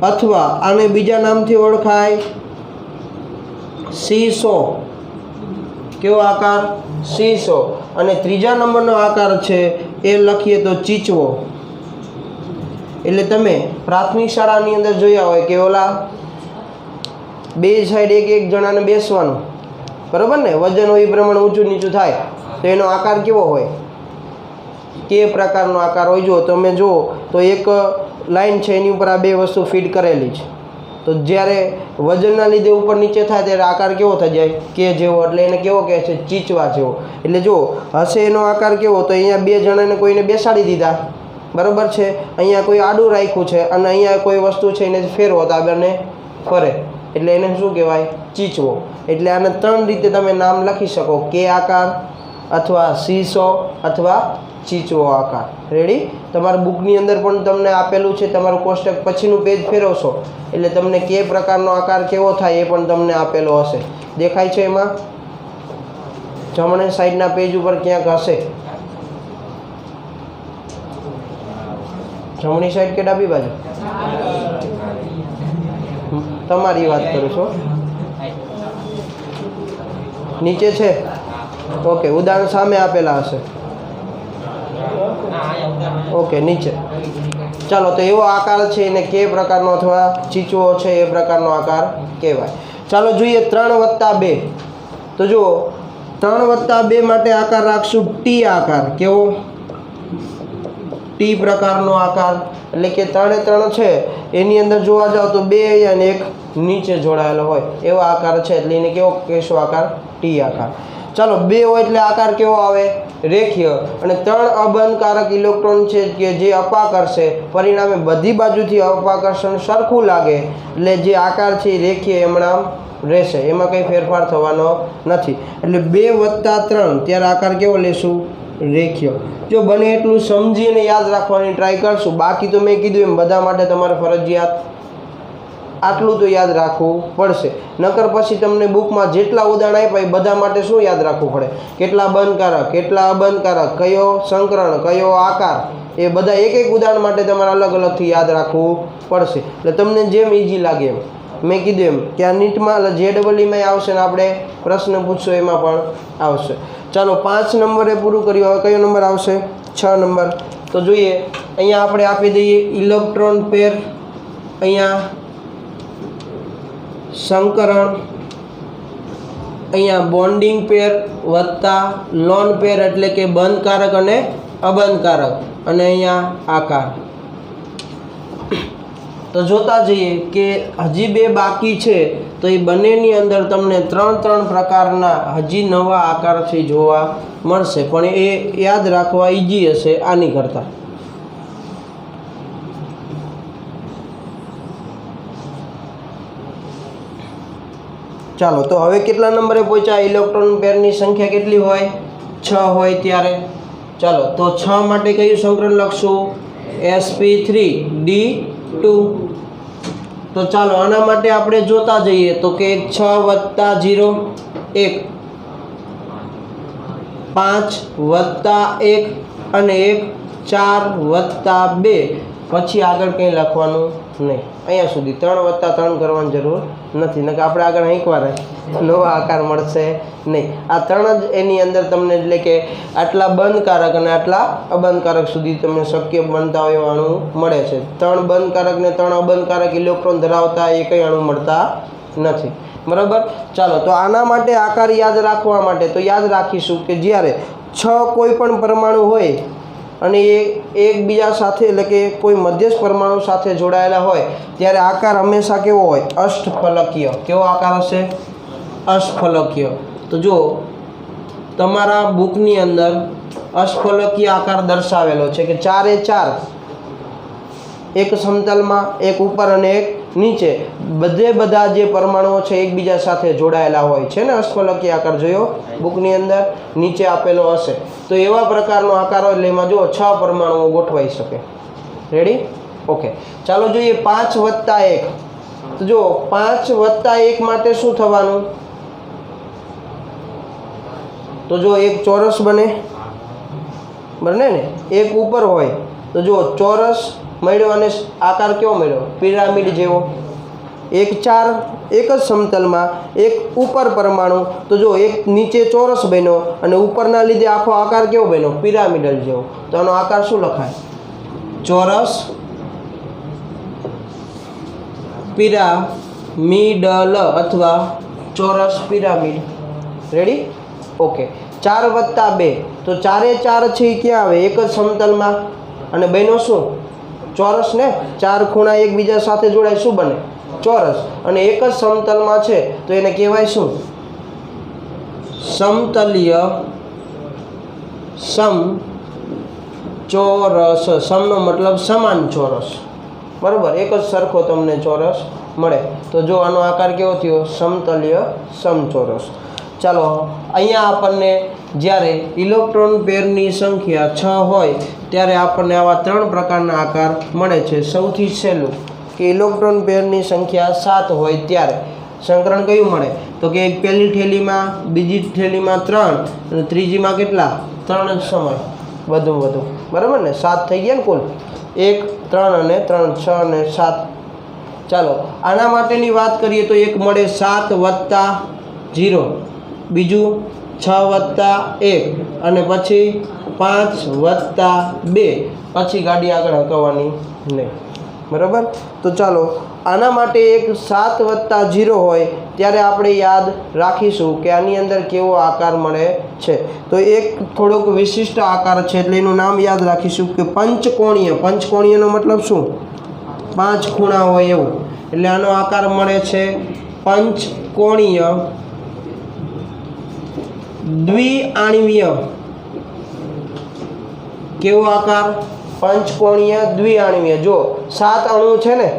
A: અથવા આને બીજા નામથી ઓળખાય સીસો. કેવો આકાર? સીસો. અને ત્રીજા નંબરનો આકાર છે એ લખીએ તો ચીચવો. એટલે તમે પ્રાથમિક શાળાની અંદર જોયા હોય કે ઓલા બે સાઈડ એક એક જણાને બેસવાનું, બરાબર ને, વજન હોય એ પ્રમાણે ઊંચું નીચું થાય. તો એનો આકાર કેવો હોય? કે પ્રકારનો આકાર હોય. જો તમે જુઓ તો એક લાઈન છે એની ઉપર આ 2 વસ્તુ ફિટ કરેલી છે. તો જ્યારે વજનના લીધે ઉપર નીચે થાય ત્યારે આકાર કેવો થઈ જાય? કે જેવો. એટલે એને કેવો કહે છે? ચીચવા જેવો. એટલે જો હશે એનો આકાર કેવો? તો અહીંયા 2 જણાને કોઈને બેસાડી દીધા, બરાબર છે, અહીંયા કોઈ આડું રાખ્યું છે અને અહીંયા કોઈ વસ્તુ છે એને ફેરવો તો આગળને ફરે, એટલે એને શું કહેવાય? ચીચવો. એટલે આને 3 રીતે તમે નામ લખી શકો: કે આકાર, અથવા સીસો, અથવા ચીચવો આકાર. રેડી? તમારા બુકની અંદર પણ તમને આપેલું છે. તમારું કોષ્ટક પછીનું પેજ ફેરવશો એટલે તમને કે પ્રકારનો આકાર કેવો થાય એ પણ તમને આપેલો હશે. દેખાય છે એમાં? જમણે સાઈડના પેજ ઉપર ક્યાંક હશે. જમણી સાઈડ કે ડાબી બાજુ? તમારી વાત કરું છો. નીચે છે? ઓકે, ઉદાહરણ સામે આપેલા હશે. ઓકે, નીચે. ચાલો, તો એવો આકાર છે એને કે પ્રકારનો અથવા ચીચવો છે એ પ્રકારનો આકાર કહેવાય. ચાલો જોઈએ 3 + 2. તો જુઓ 3 + 2 માટે આકાર રાખશું ટી આકાર. કેવો? ટી પ્રકારનો આકાર. એટલે કે 3 એ 3 છે એની અંદર જોવા જાવ તો 2 અહીંયા અને 1 નીચે જોડાયેલો હોય એવો આકાર છે. એટલે એને કેવો કહેશો? આકાર ટી આકાર. ચાલો 2 હોય એટલે આકાર કેવો આવે? રેખીય. અને 3 અબંધકારક ઇલેક્ટ્રોન છે કે જે અપાકર્ષે, પરિણામે બધી બાજુથી અપાકર્ષણ સરખું લાગે એટલે જે આકાર છે એ રેખીય એમણામ રહેશે, એમાં કંઈ ફેરફાર થવાનો નથી. એટલે 2 + 3 ત્યારે આકાર કેવો લેશું? રેખીય. જો બને એટલું સમજીને યાદ રાખવાની ટ્રાય કરશું. બાકી તો મેં કીધું એમ બધા માટે તમારે ફરજિયાત આટલું તો યાદ રાખવું પડશે. નકર પછી તમને બુકમાં જેટલા ઉદાહરણ આપ્યા એ બધા માટે શું યાદ રાખવું પડે? કેટલા બંધકારક, કેટલા અબંધકારક, કયો સંકરણ, કયો આકાર, એ બધા એક એક ઉદાહરણ માટે તમારે અલગ અલગથી યાદ રાખવું પડશે. એટલે તમને જેમ ઇઝી લાગે એમ. મેં કીધું એમ કે આ નીટમાં JEEમાં આવશે ને આપણે પ્રશ્ન પૂછશો એમાં પણ આવશે. ચાલો 5 નંબરે પૂરું કર્યું. હવે કયો નંબર આવશે? 6 નંબર. તો જોઈએ અહીંયા આપણે આપી દઈએ ઇલેક્ટ્રોન પેર, અહીંયા સંકરણ, અહીંયા બોન્ડિંગ પેર વત્તા લોન પેર એટલે કે બંધકારક અને અબંધકારક, અને અહીંયા આકાર. તો જોતા જઈએ કે હજી 2 બાકી છે તો એ બંનેની અંદર તમને 3 પ્રકારના હજી નવા આકારથી જોવા મળશે, પણ એ યાદ રાખવા ઈઝી હશે આની કરતાં. ચાલો, તો હવે કેટલા નંબરે પહોંચ્યા? ઇલેક્ટ્રોન પેરની સંખ્યા કેટલી હોય? 6 હોય ત્યારે. ચાલો, તો 6 માટે કયું સંકરણ લખશું? sp3d2. તો ચાલો આના માટે આપણે જોતા જઈએ તો કે 6 + 0 1, 5 + 1 અને 1, 4 + 2. પછી આગળ કંઈ લખવાનું નહીં, અહીંયા સુધી 3 + 3 કરવાની જરૂર નથી, નકર આપણે આગળ અહીંકવાર નવા આકાર મળશે નહીં. આ 3 જ એની અંદર તમને, એટલે કે આટલા બંધકારક અને આટલા અબંધકારક સુધી તમને શક્ય બનતા હોય એવા અણુ મળે છે. 3 બંધકારક ને 3 અબંધકારક ઇલેક્ટ્રોન ધરાવતા એ કંઈ અણુ મળતા નથી. બરાબર. ચાલો, તો આના માટે આકાર યાદ રાખવા માટે તો યાદ રાખીશું કે જ્યારે 6 કોઈ પણ પરમાણુ હોય અને એ એકબીજા સાથે, એટલે કે કોઈ મધ્યસ્થ પરમાણુ સાથે જોડાયેલા હોય ત્યારે આકાર હંમેશા કેવો હોય? અષ્ટફલકીય. કેવો આકાર હશે? અષ્ટફલકીય. તો જો તમારા બુકની અંદર અષ્ટફલકીય આકાર દર્શાવેલો છે કે 4 એ 4, એક સમતલમાં, એક ઉપર અને એક નીચે, બધા જે પરમાણુઓ છે એકબીજા સાથે જોડાયેલા હોય છે ને. અષ્ટફલકીય આકાર જોયો બુકની અંદર, નીચે આપેલો હશે. તો એવા પ્રકારનો આકાર હોય એટલે એમાં જો 6 પરમાણુઓ ગોઠવાઈ શકે. રેડી? ઓકે. ચાલો જોઈએ 5 + 1. તો જો 5 + 1 માટે શું થવાનું? તો જો એક ચોરસ બને, બને ને, એક ઉપર હોય તો જો ચોરસ મળ્યો અને આકાર કેવો મળ્યો? પિરામિડ જેવો. 1 4, એક જ સમતલમાં, એક ઉપર પરમાણુ, તો જો એક નીચે ચોરસ બન્યો અને ઉપરના લીધે આખો આકાર કેવો બન્યો? પિરામિડલ જેવો. તો આનો આકાર શું લખાય? ચોરસ પિરામિડલ અથવા ચોરસ પિરામિડ. રેડી? ઓકે. 4 + 2. તો 4 એ 4 છે એ ક્યાં આવે? એક જ સમતલમાં અને બન્યો શું? ચોરસ ને. 4 ખૂણા એકબીજા સાથે જોડાય શું બને? ચોરસ. અને એક જ સમતલમાં છે તો એને કહેવાય શું? સમતલીય સમચોરસ. સમનો મતલબ સમાન ચોરસ. બરાબર. એક જ સરખો તમને ચોરસ મળે. તો જો આનો આકાર કેવો થયો? સમતલીય સમચોરસ. ચાલો, અહીંયા આપણને જ્યારે ઇલેક્ટ્રોન પેરની સંખ્યા 6 હોય ત્યારે આપણને આવા 3 પ્રકારના આકાર મળે છે. સૌથી સહેલું કે ઇલેક્ટ્રોન પેરની સંખ્યા 7 હોય ત્યારે સંકરણ કયું મળે? તો કે એક પહેલી થેલીમાં, બીજી થેલીમાં 3 અને ત્રીજીમાં કેટલા? 3 જ સમય વધુ. બરાબર ને? 7 થઈ ગયા ને કુલ. 1 3 અને 3 6 અને 7. ચાલો, આના માટેની વાત કરીએ તો એક મળે 7 + 0, બીજું 6 + 1 અને પછી 5 + 2. પછી ગાડી આગળ હકાવવાની નહીં. બરાબર. તો ચાલો, આના માટે એક 7 + 0 હોય ત્યારે આપણે યાદ રાખીશું કે આની અંદર કેવો આકાર મળે છે. તો એક થોડોક વિશિષ્ટ આકાર છે એટલે એનું નામ યાદ રાખીશું કે પંચકોણીય. પંચકોણીયનો મતલબ શું? 5 ખૂણા હોય એવું. એટલે આનો આકાર મળે છે પંચકોણીય દ્વિઆણ્વીય. કેવો આકાર? પંચકોણીય દ્વિઆણ્વીય. જો 7 અણુ છે ને,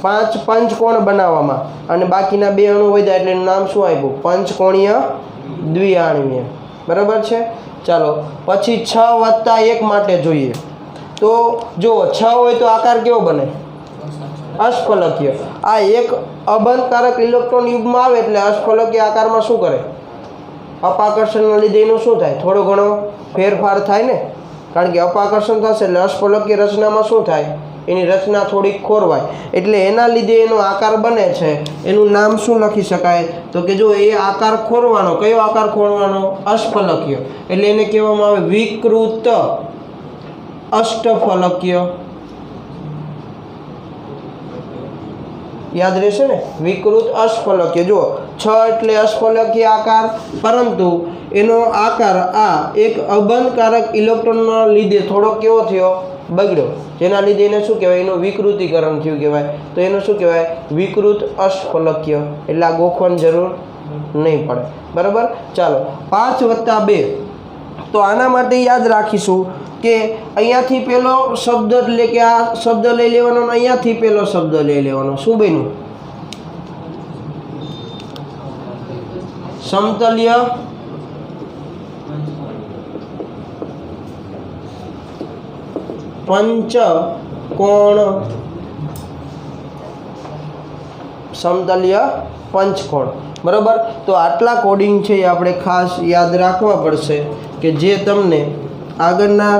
A: 5 પંચકોણ બનાવવામાં અને બાકીના 2 અણુ વધ્યા એટલે એનું નામ શું આપ્યું? પંચકોણીય દ્વિઆણ્વીય. બરાબર છે. ચાલો, પછી 6 + 1 માટે જોઈએ. તો જો 6 હોય તો આકાર કેવો બને? અષ્ટફલકીય. આ એક અબંધકારક ઇલેક્ટ્રોન યુગ્મ આવે એટલે અષ્ટફલકીય આકારમાં શું કરે? અપાકર્ષણના લીધે એનું શું થાય? થોડો ઘણો ફેરફાર થાય ને. કારણ કે અપાકર્ષણ થશે એટલે અષ્ટફલકીય રચનામાં શું થાય? એની રચના થોડીક ખોરવાય. એટલે એના લીધે એનો આકાર બને છે. એનું નામ શું લખી શકાય? તો કે જો એ આકાર ખોરવાનો, કયો આકાર ખોરવાનો? અષ્ટફલકીય. એટલે એને કહેવામાં આવે વિકૃત અષ્ટફલકીય. યાદ રહેશે ને? વિકૃત અષ્ટફલકીય. જુઓ 6 એટલે અષ્ટફલકીય આકાર, પરંતુ એનો આકાર આ એક અબંધકારક ઇલેક્ટ્રોનના લીધે થોડો કેવો થયો? બગડ્યો, જેના લીધે એને શું કહેવાય, એનું વિકૃતિકરણ થયું કહેવાય. તો એનું શું કહેવાય, વિકૃત અષ્ટફલકીય. એટલે આ ગોખવાની જરૂર નહીં પડે. બરાબર. ચાલો 5+2. તો આના માટે યાદ રાખીશું કે અહીંયાથી પેલો શબ્દ એટલે કે આ શબ્દ લઈ લેવાનો, અહીંયાથી પેલો શબ્દ લઈ લેવાનો. શું બન્યું? સમતલ્ય પંચકોણ. સમતલ્ય પંચકોણ. બરાબર. તો આટલા કોડિંગ છે એ આપણે ખાસ યાદ રાખવા પડશે કે જે તમને આગળના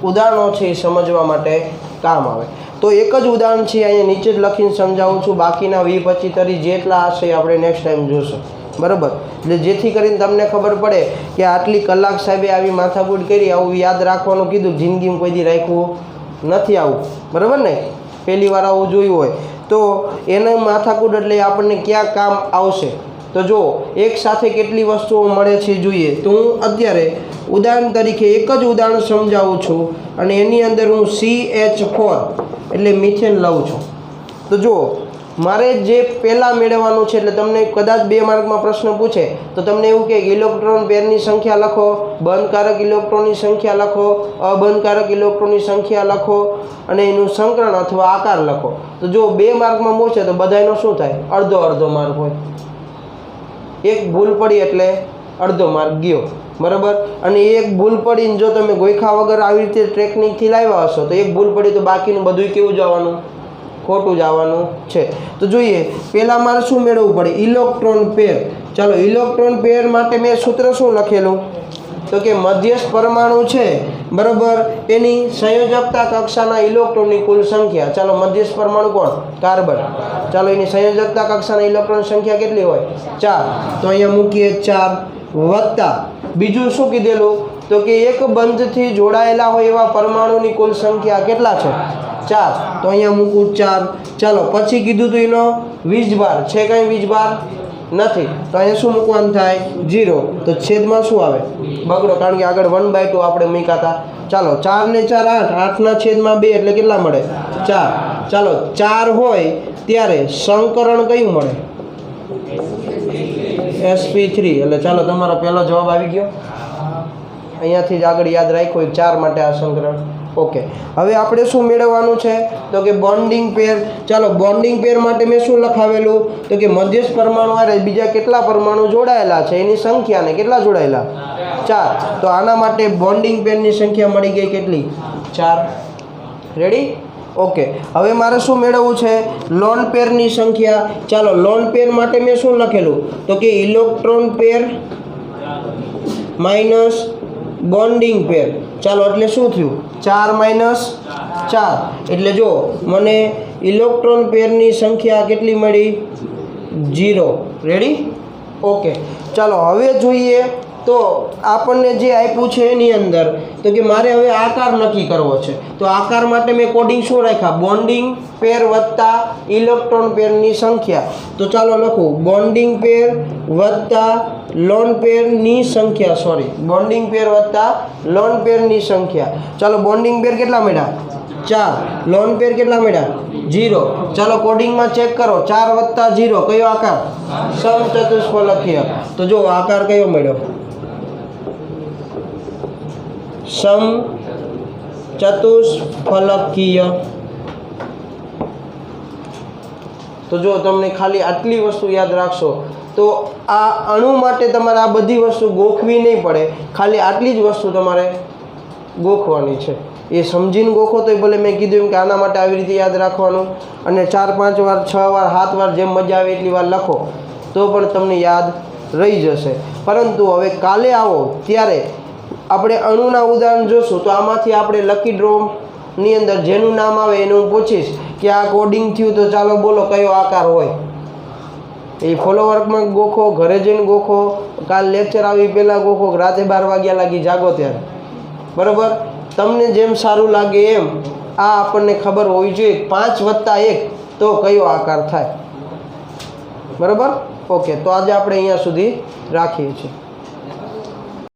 A: ઉદાહરણો છે એ સમજવા માટે કામ આવે. તો એક જ ઉદાહરણ છે અહીંયા નીચે જ લખીને સમજાવું છું, બાકીના 20-25 જેટલા હશે આપણે નેક્સ્ટ ટાઈમ જોશું. બરાબર. એટલે જેથી કરીને તમને ખબર પડે કે આટલી કલાક સાહેબે આવી માથાકૂટ કરી, આવું યાદ રાખવાનું કીધું, જિંદગીમાં કોઈ દી રાખ્યું નથી આવું. બરાબર ને, પહેલી વાર આવું જોયું હોય તો એને માથાકૂટ એટલે આપણને ક્યાં કામ આવશે. તો જો એક સાથે કેટલી વસ્તુઓ મળે છે જોઈએ. તો હું અત્યારે ઉદાહરણ તરીકે એક જ ઉદાહરણ સમજાવું છું અને એની અંદર હું CH4 એટલે મિથેન લઉં છું. તો જો મારે જે પહેલાં મેળવવાનું છે, એટલે તમને કદાચ 2 માર્કમાં પ્રશ્ન પૂછે તો તમને એવું કે ઇલેક્ટ્રોન પેરની સંખ્યા લખો, બંધકારક ઇલેક્ટ્રોનની સંખ્યા લખો, અબંધકારક ઇલેક્ટ્રોનની સંખ્યા લખો અને એનું સંકરણ અથવા આકાર લખો. તો જો 2 માર્કમાં પૂછે તો બધાનો શું થાય, અડધો માર્ક હોય. એક ભૂલ પડી એટલે અડધો માર્ક ગયો. બરાબર. અને એક ભૂલ પડીને જો તમે ગોખા વગર આવી રીતે ટેકનિકથી લાવ્યા હશો તો એક ભૂલ પડી તો બાકીનું બધું કેવું જવાનું, ખોટું જવાનું છે. તો જોઈએ પહેલાં મારે શું મેળવવું પડે, ઇલેક્ટ્રોન પેર. ચાલો ઇલેક્ટ્રોન પેર માટે મેં સૂત્ર શું લખેલું, તો કે મધ્યસ્થ પરમાણુ છે બરાબર એની સંયોજકતા કક્ષાના ઇલેક્ટ્રોનની કુલ સંખ્યા. ચાલો મધ્યસ્થ પરમાણુ કોણ, કાર્બન. ચાલો એની સંયોજકતા કક્ષાના ઇલેક્ટ્રોન સંખ્યા કેટલી હોય, 4. તો અહીંયા મૂકીએ 4 વત્તા બીજું શું કીધેલું, તો કે એક બંધથી જોડાયેલા હોય એવા પરમાણુની કુલ સંખ્યા કેટલા છે, 4. તો અહીંયા મૂકું 4. ચાલો પછી કીધું તો એનો વીજભાર છે, કંઈ વીજભાર નથી. તો અહીંયા શું મૂકવાનું થાય, 0. તો છેદમાં શું આવે, બગડો, કારણ કે આગળ 1/2 આપણે મૂક્યા હતા. ચાલો 4 ને 4 8, 8ના છેદમાં 2 એટલે કેટલા મળે, 4. ચાલો 4 હોય ત્યારે સંકરણ કયું મળે, sp3. એટલે ચાલો તમારો પહેલો જવાબ આવી ગયો. અહીંયાથી જ આગળ યાદ રાખ્યો 4 માટે આ સંકરણ. ઓકે. હવે આપણે શું મેળવવાનું છે, તો કે બોન્ડિંગ પેર. ચાલો બોન્ડિંગ પેર માટે મેં શું લખાવેલું, તો કે મધ્યસ્થ પરમાણુ અરે બીજા કેટલા પરમાણુ જોડાયેલા છે એની સંખ્યાને કેટલા જોડાયેલા, 4. તો આના માટે બોન્ડિંગ પેરની સંખ્યા મળી ગઈ કેટલી, 4. રેડી. ઓકે. હવે મારે શું મેળવવું છે, લોન પેરની સંખ્યા. ચાલો લોન પેર માટે મેં શું લખેલું, તો કે ઇલેક્ટ્રોન પેર માઇનસ બોન્ડિંગ પેર. ચાલો એટલે શું થયું, 4 - 4 એટલે જો મને ઇલેક્ટ્રોન પેરની સંખ્યા કેટલી મળી, 0. રેડી. ઓકે. ચાલો હવે જોઈએ તો આપણને જે આપ્યું છે એની અંદર તો કે મારે હવે આકાર નક્કી કરવો છે. તો આકાર માટે મેં કોડિંગ શું રાખ્યા, બોન્ડિંગ પેર વત્તા ઇલેક્ટ્રોન પેરની સંખ્યા. તો ચાલો લખું બોન્ડિંગ પેર વત્તા લોન પેરની સંખ્યા, સોરી બોન્ડિંગ પેર વત્તા લોન પેરની સંખ્યા. ચાલો બોન્ડિંગ પેર કેટલા મળ્યા, 4. લોન પેર કેટલા મળ્યા, 0. ચાલો કોડિંગમાં ચેક કરો, 4 વત્તા 0 કયો આકાર, સમચતુષ્ફલકીય. તો જો આકાર કયો મળ્યો, સમચતુષ્ફલકીય. તો જો તમને ખાલી આટલી વસ્તુ યાદ રાખશો તો આ અણુ માટે તમારે આ બધી વસ્તુ ગોખવી નહીં પડે, ખાલી આટલી જ વસ્તુ તમારે ગોખવાની છે. એ સમજીને ગોખો તોય ભલે, મેં કીધું એમ કે આના માટે આવી રીતે યાદ રાખવાનું અને 4-5 વાર 6 વાર 7 વાર જેમ મજા આવે એટલી વાર લખો તો પણ તમને યાદ રહી જશે. પરંતુ હવે કાલે આવો ત્યારે આપણે અણુના ઉદાહરણ જોશું. તો આમાંથી આપણે લકી ડ્રોની અંદર જેનું નામ આવે એનું હું પૂછીશ કે આ કોડિંગ થયું તો ચાલો બોલો કયો આકાર હોય. એ ફોલો વર્કમાં ગોખો, ઘરે જઈને ગોખો, કાલ લેક્ચર આવી પહેલાં ગોખો, રાતે 12 વાગ્યા લાગી જાગો ત્યારે. બરાબર. તમને જેમ સારું લાગે એમ આ આપણને ખબર હોવી જોઈએ 5 + 1 તો કયો આકાર થાય. બરાબર. ઓકે. તો આજે આપણે અહીંયા સુધી રાખીએ છીએ.